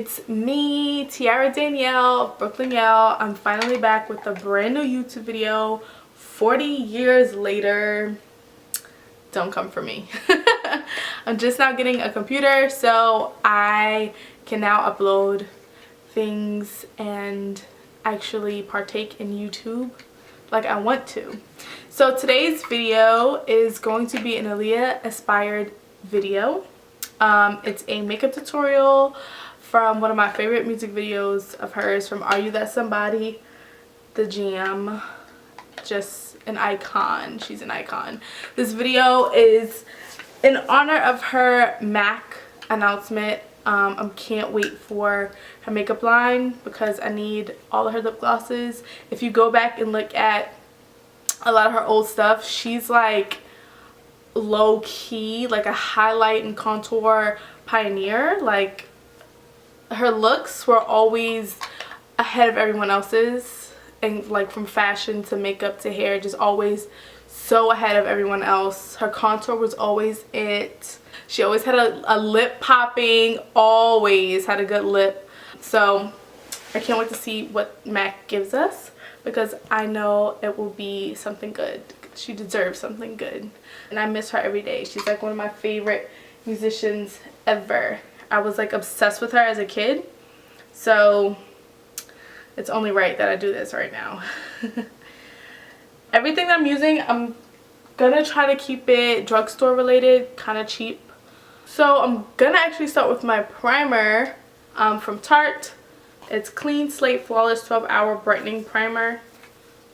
It's me, Tiara Danielle of brooklynyel. I'm finally back with a brand new YouTube video 40 years later. Don't come for me. I'm just now getting a computer so I can now upload things and actually partake in YouTube like I want to. So today's video is going to be an Aaliyah inspired video. It's a makeup tutorial from one of my favorite music videos of hers, from Are You That Somebody? The Jam. Just an icon. She's an icon. This video is in honor of her MAC announcement. I can't wait for her makeup line because I need all of her lip glosses. If you go back and look at a lot of her old stuff, she's like low-key like a highlight and contour pioneer. Like, her looks were always ahead of everyone else's, and like from fashion to makeup to hair, just always so ahead of everyone else. Her contour was always it. She always had a lip popping, always had a good lip. So I can't wait to see what MAC gives us because I know it will be something good. She deserves something good, and I miss her every day. She's like one of my favorite musicians ever. I was like obsessed with her as a kid, so it's only right that I do this right now. Everything that I'm using, I'm gonna try to keep it drugstore related, kind of cheap. So I'm gonna actually start with my primer from Tarte. It's Clean Slate Flawless 12-Hour Brightening Primer.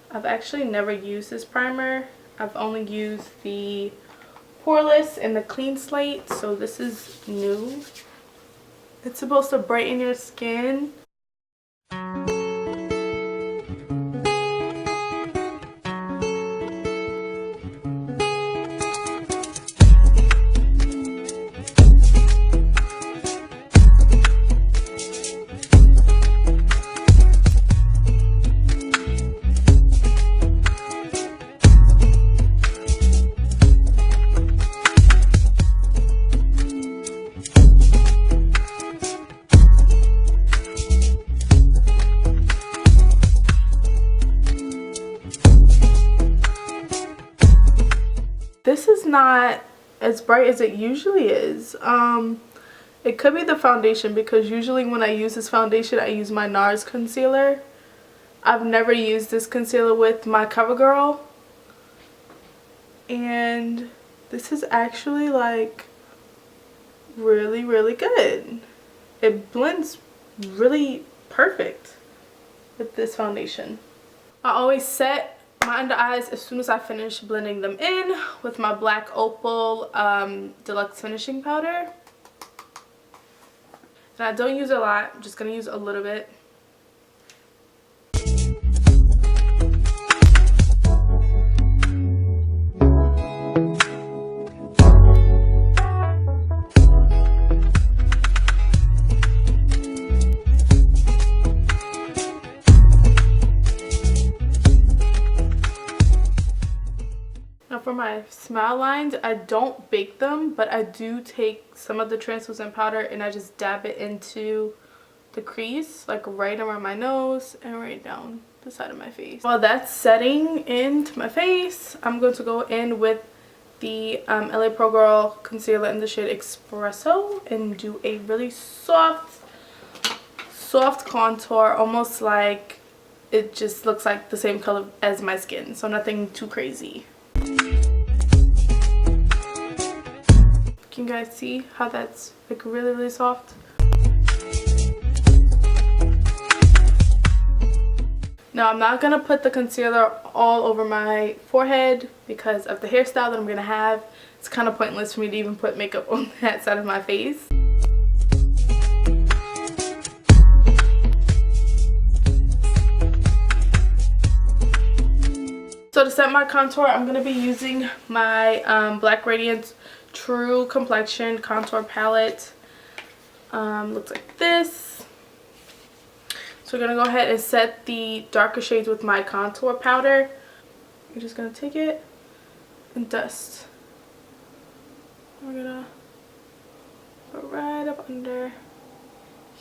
I've actually never used this primer. I've only used the Poreless and the Clean Slate, so this is new. It's supposed to brighten your skin. This is not as bright as it usually is. It could be the foundation, because usually when I use this foundation I use my NARS concealer. I've never used this concealer with my CoverGirl, and this is actually like really good. It blends really perfect with this foundation. I always set my under eyes as soon as I finish blending them in with my Black Opal Deluxe Finishing Powder. And I don't use a lot, I'm just going to use a little bit. For my smile lines, I don't bake them, but I do take some of the translucent powder and I just dab it into the crease, like right around my nose and right down the side of my face. While that's setting into my face, I'm going to go in with the LA Pro Girl concealer in the shade Espresso and do a really soft contour, almost like it just looks like the same color as my skin, so nothing too crazy. Can you guys see how that's like really soft? Now I'm not going to put the concealer all over my forehead because of the hairstyle that I'm going to have. It's kind of pointless for me to even put makeup on that side of my face. So to set my contour, I'm going to be using my Black Radiance True Complexion Contour Palette. Looks like this. So we're going to go ahead and set the darker shades with my contour powder. I'm just going to take it and dust. We're going to go right up under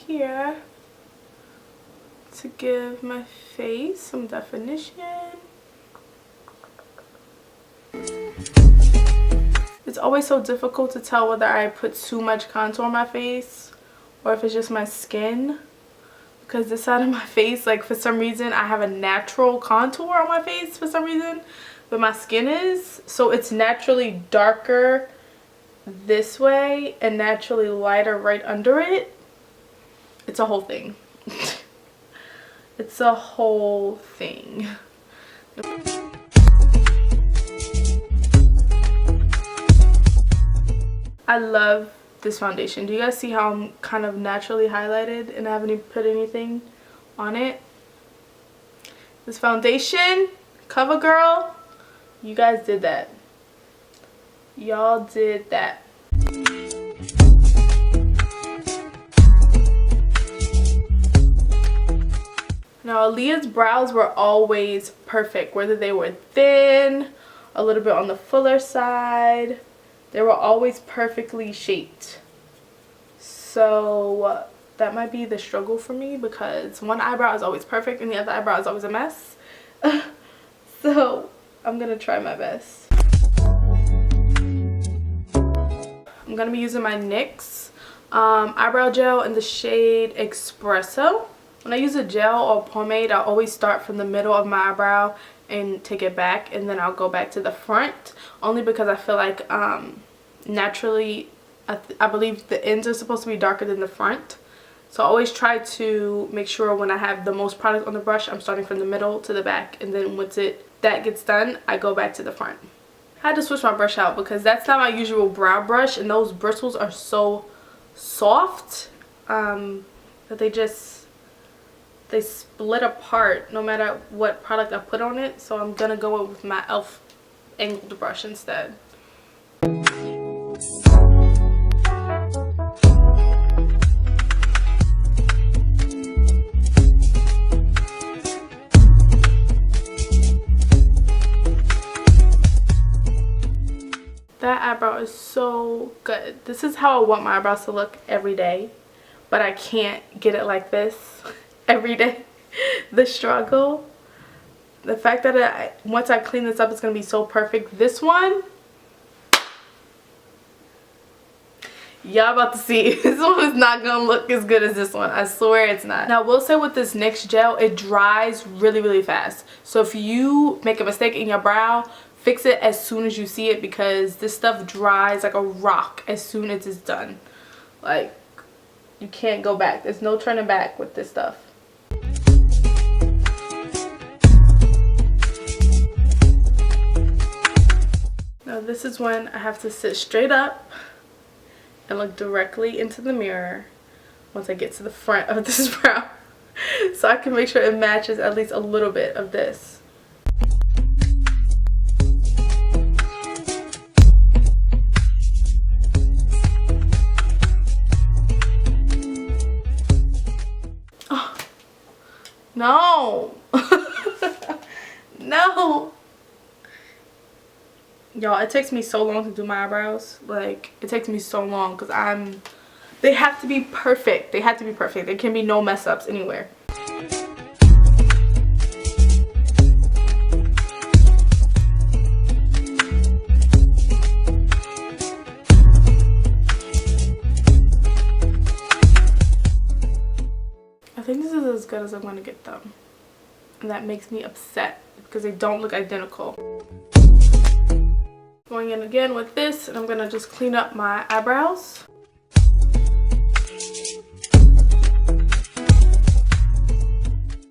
here to give my face some definition. It's always so difficult to tell whether I put too much contour on my face or if it's just my skin, because this side of my face, like, for some reason I have a natural contour on my face for some reason, but my skin is, so it's naturally darker this way and naturally lighter right under it. It's a whole thing. It's a whole thing. I love this foundation. Do you guys see how I'm kind of naturally highlighted and I haven't even put anything on it? This foundation, CoverGirl, you guys did that. Y'all did that. Now, Aaliyah's brows were always perfect, whether they were thin, a little bit on the fuller side. They were always perfectly shaped. So that might be the struggle for me, because one eyebrow is always perfect and the other eyebrow is always a mess. So I'm gonna try my best. I'm gonna be using my NYX eyebrow gel in the shade Espresso. When I use a gel or pomade, I always start from the middle of my eyebrow and take it back, and then I'll go back to the front, only because I feel like naturally I believe the ends are supposed to be darker than the front. So I always try to make sure when I have the most product on the brush, I'm starting from the middle to the back, and then once that gets done, I go back to the front. I had to switch my brush out because that's not my usual brow brush, and those bristles are so soft that they split apart no matter what product I put on it. So I'm gonna go with my e.l.f. angled brush instead. That eyebrow is so good. This is how I want my eyebrows to look every day, but I can't get it like this every day. The struggle, the fact that once I clean this up, it's gonna be so perfect. This one, y'all about to see. This one is not gonna look as good as this one. I swear it's not. Now I will say with this NYX gel, it dries really, really fast. So if you make a mistake in your brow, fix it as soon as you see it, because this stuff dries like a rock as soon as it's done. Like, you can't go back. There's no turning back with this stuff. Now this is when I have to sit straight up and look directly into the mirror once I get to the front of this brow, so I can make sure it matches at least a little bit of this. No. No. Y'all, it takes me so long to do my eyebrows. Like, it takes me so long because they have to be perfect. They have to be perfect. There can be no mess ups anywhere. I think this is as good as I'm going to get them. And that makes me upset because they don't look identical. Going in again with this, and I'm going to just clean up my eyebrows.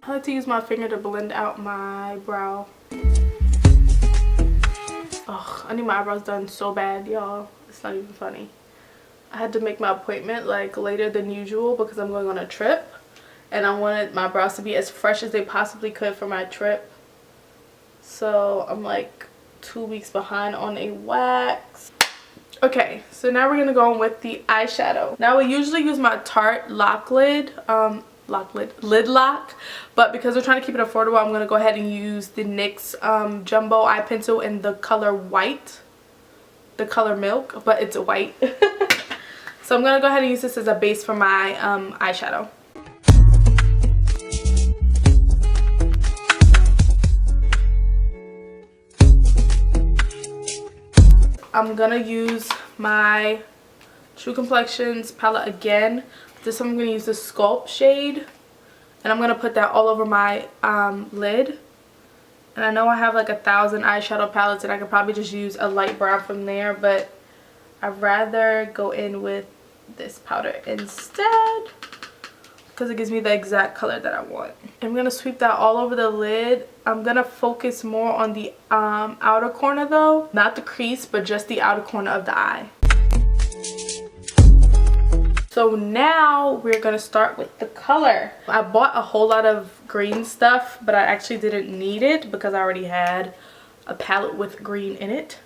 I like to use my finger to blend out my brow. Ugh, I need my eyebrows done so bad, y'all. It's not even funny. I had to make my appointment like later than usual because I'm going on a trip. And I wanted my brows to be as fresh as they possibly could for my trip. So I'm like 2 weeks behind on a wax. Okay, so now we're going to go in with the eyeshadow. Now I usually use my Tarte lid lock, but because we're trying to keep it affordable, I'm going to go ahead and use the NYX Jumbo Eye Pencil in the color white. The color milk, but it's white. So I'm gonna go ahead and use this as a base for my eyeshadow. I'm gonna use my True Complexions palette again. This one I'm gonna use the Sculpt shade, and I'm gonna put that all over my lid. And I know I have like 1,000 eyeshadow palettes, and I could probably just use a light brown from there, but I'd rather go in with this powder instead because it gives me the exact color that I want. I'm gonna sweep that all over the lid. I'm gonna focus more on the outer corner though, not the crease, but just the outer corner of the eye. So now we're gonna start with the color. I bought a whole lot of green stuff, but I actually didn't need it because I already had a palette with green in it.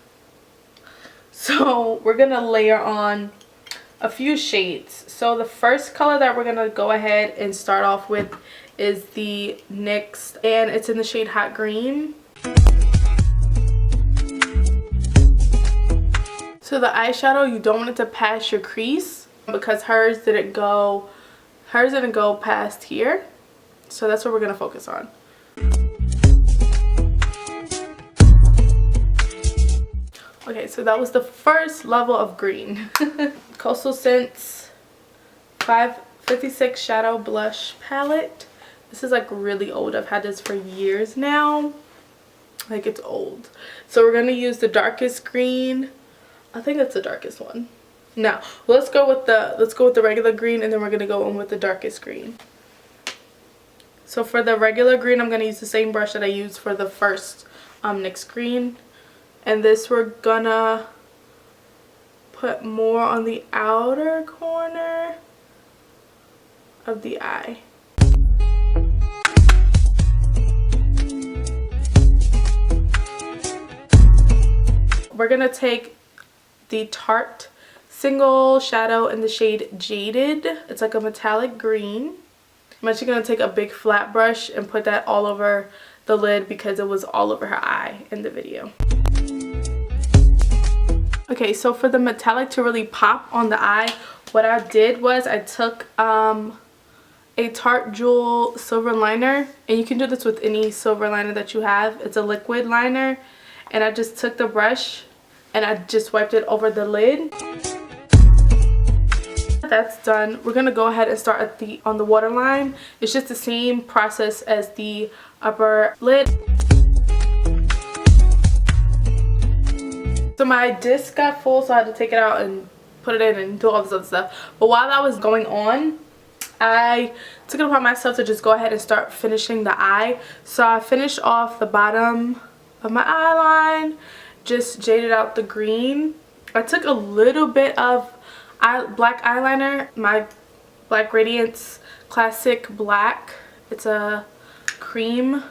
So we're gonna layer on a few shades. So the first color that we're gonna go ahead and start off with is the NYX, and it's in the shade Hot Green. So the eyeshadow, you don't want it to pass your crease because hers didn't go past here. So that's what we're gonna focus on. Okay, so that was the first level of green. Coastal Scents 556 Shadow Blush Palette. This is like really old. I've had this for years now. Like, it's old. So we're gonna use the darkest green. I think that's the darkest one. No, let's go with the regular green, and then we're gonna go in with the darkest green. So for the regular green, I'm gonna use the same brush that I used for the first NYX green. And this we're gonna put more on the outer corner of the eye. We're gonna take the Tarte single shadow in the shade Jaded. It's like a metallic green. I'm actually gonna take a big flat brush and put that all over the lid because it was all over her eye in the video. Okay, so for the metallic to really pop on the eye, what I did was I took a Tarte Jewel silver liner, and you can do this with any silver liner that you have. It's a liquid liner, and I just took the brush and I just wiped it over the lid. That's done. We're gonna go ahead and start at on the waterline. It's just the same process as the upper lid. So my disc got full, so I had to take it out and put it in and do all this other stuff. But while that was going on, I took it upon myself to just go ahead and start finishing the eye. So I finished off the bottom of my eye line, just jaded out the green. I took a little bit of black eyeliner, my Black Radiance Classic Black. It's a cream,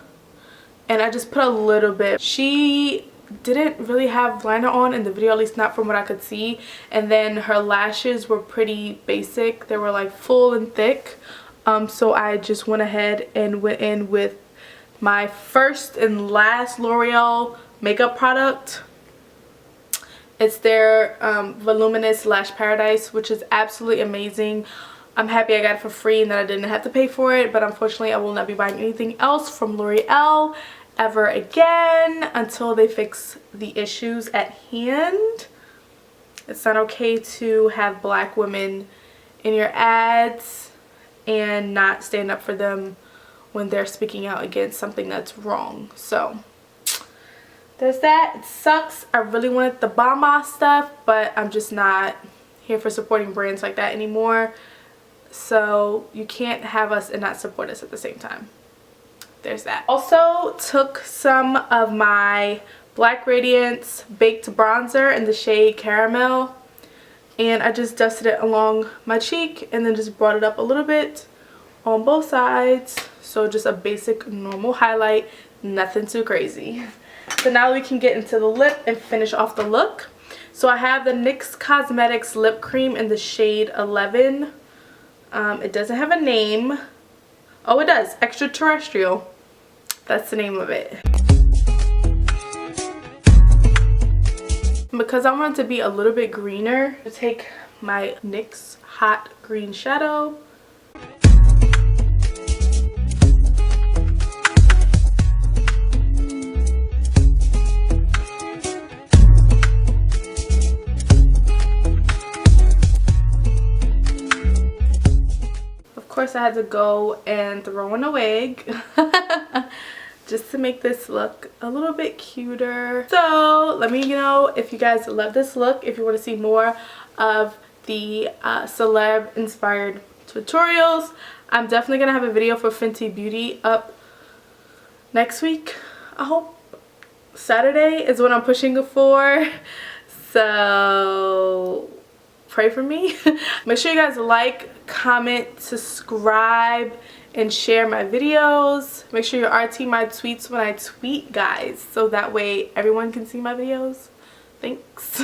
and I just put a little bit. She didn't really have liner on in the video, at least not from what I could see, and then her lashes were pretty basic. They were like full and thick, so I just went ahead and went in with my first and last L'Oreal makeup product. It's their Voluminous Lash Paradise, which is absolutely amazing. I'm happy I got it for free and that I didn't have to pay for it, but unfortunately I will not be buying anything else from L'Oreal ever again until they fix the issues at hand. It's not okay to have black women in your ads and not stand up for them when they're speaking out against something that's wrong. So there's that. It sucks. I really wanted the Bama stuff, but I'm just not here for supporting brands like that anymore. So you can't have us and not support us at the same time. There's that. Also took some of my Black Radiance Baked Bronzer in the shade Caramel, and I just dusted it along my cheek and then just brought it up a little bit on both sides. So just a basic normal highlight, nothing too crazy. So now we can get into the lip and finish off the look. So I have the NYX Cosmetics Lip Cream in the shade 11. It doesn't have a name. Oh, it does. Extraterrestrial. That's the name of it. Because I want it to be a little bit greener, I take my NYX Hot Green Shadow. Of course, I had to go and throw in a wig just to make this look a little bit cuter. So let me know if you guys love this look, if you want to see more of the celeb inspired tutorials. I'm definitely gonna have a video for Fenty Beauty up next week. I hope Saturday is what I'm pushing for, so pray for me. Make sure you guys like, comment, subscribe, and share my videos. Make sure you RT my tweets when I tweet, guys, so that way everyone can see my videos. Thanks.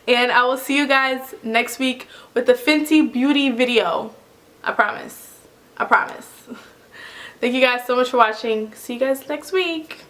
And I will see you guys next week with the Fenty Beauty video. I promise. I promise. Thank you guys so much for watching. See you guys next week.